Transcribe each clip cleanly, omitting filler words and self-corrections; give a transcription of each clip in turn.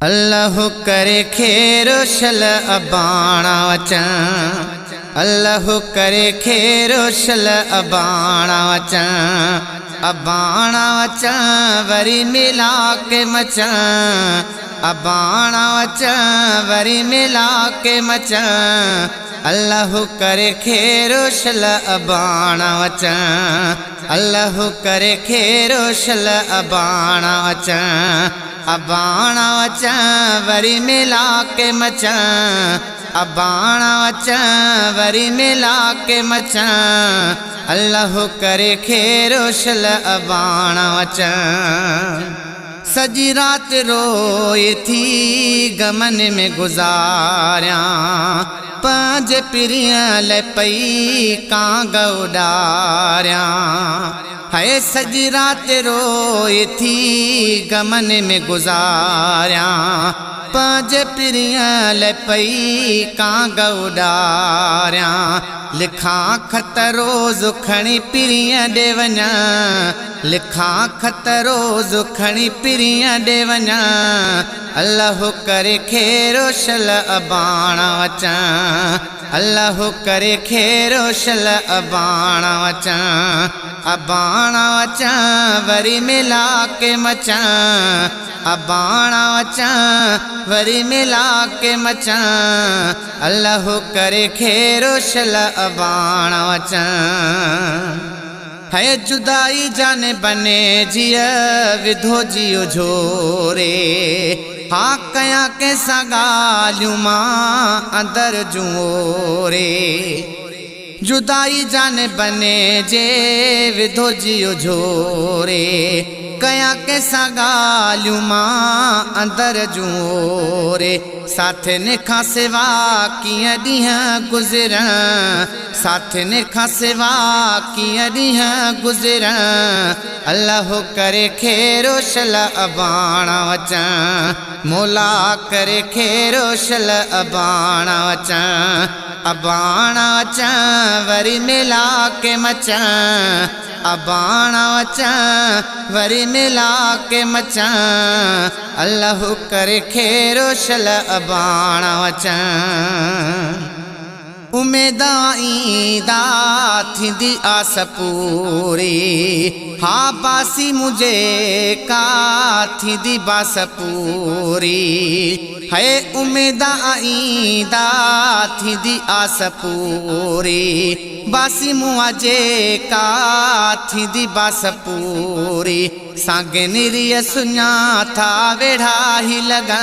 अल्लाह करे खेरो शल अबाणा वचन, अल्लाह करे खेरो शल अबाणा वचन, अबाणा वचन वरी मिला के मचन, अबाणा वचन वरी मिला के मचन। अल्लाह करे खेरो शल अबाणा वचन, अल्लाह करे खेरो शल अबाणा वचन, अबाणा वचन वरी मिला के मचन, अबाणा वचन वरी मिला के मचन। अल्लाह करे खेरो शल अबाणा वचन। सजी रात रोई थी गमन में गुजारिया, पंज पिरियां ले पई कांग उडारिया। है सजी रात रोई थी गमन में गुजारिया, पंज पिरियां ले पई कांग उडारिया। लिखा खत रोज़ खणी पिरियां ॾे वञा, लिखा खत रोज़ खणी पिरियां ॾे वञा। अल्लाह करे खेरो शल अबाणा वचन, अल्लाह करे खेरो शल अबाणा वचन, अबाणा वचन वरी मिला के मचन, अबाणा वचन वरी मिला के मचन। अल्लाह करे खेरो शल अबाणा वचन। है जुदाई जाने बने जिया विधो जियो झोरे, हा कया के सगालियूं मां अंदर जुओरे। जुदाई जाने बने जे विधो जियो झोरे, कया के सगालियूं मां अंदर जुओरे। साथ निखा सिवा कियां ॾींहं गुज़रण, साथ निखा सिवा कियां ॾींहं गुज़रण। अल्लाह करे खेरो शल अबाणा वचन, मौला करे खेरो शल अबाणा वचन, अबाणा वचन वरी मिला के मचन, अबाणा वचन वरी मिला के मचन। अल्लाह करे खेरो शल अबाणा वचन। उमेदा ईंदा थींदी आस पूरी, हा बासी मुझे का थींदी बास पूरी। है उमेदा ईंदा थींदी आस पूरी, बासी मुझे का थींदी बास पूरी। सांगे निरिय सुञा था वेढ़ा ही लगा,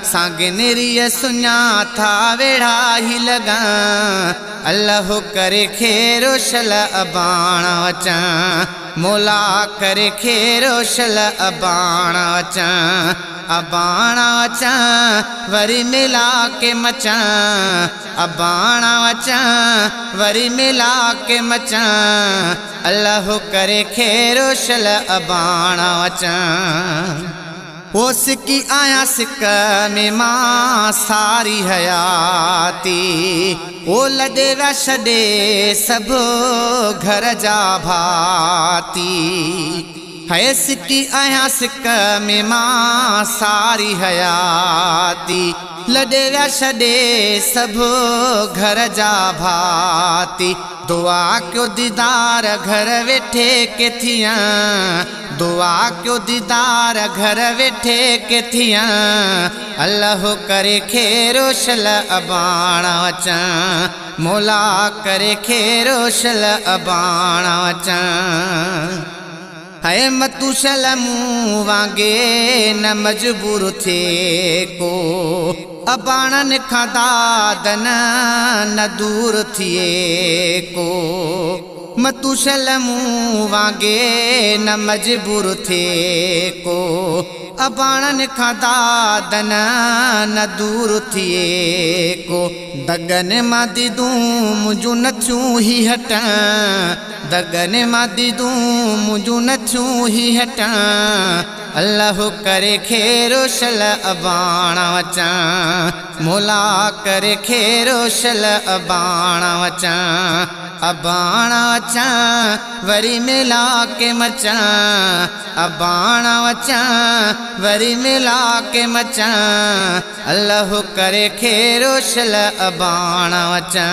सांगे निरिय सुञा था वेढ़ा ही लगा। अल्लाह करे खेरो शल अबाणा वचन, मौला करे खेरो शल अबाणा वचन, अबाणा वचन वरी मिला के मचन, अबाणा वचन वरी मिला के मचन। अल्लाह करे खेरो शल अबाणा वचन। वो सिकी आया सिक में मां सारी हयाती, वो लॾे विया छॾे सभु घर जा भाती। है सिकी आया सिक में मां सारी हयाती, लॾे विया छॾे सभु घर जा भाती। दुआ क्यों दीदार घर वेठे के थियां, दुआ क्यों दीदार घर वेठे के थियां। अल्लाह करे खेरो शल अबाणा वचन, मौला करे खेरो शल अबाणा वचन। है मतू शल मूं वांगे न मजबूर थे को, अबाणन खां दादन न दूर थिए को। मतू शल मूं वांगे न मजबूर थे को, अबाणन खां दादन न दूर थिए को। दगन मां दीदूं मुंहिंजूं नथियूं ही हटां, दगन मां दीदूं मुंहिंजूं नथियूं ही हटां। अल्लाह करे खेरो शल अबाणा वचा मोला करे खेरो शल अबाणा वचा अबाणा वचा वरी मिला के मचा अबाणा वचा वरी मिला के मचा अल्लाह करे खेरो शल अबाणा वचा।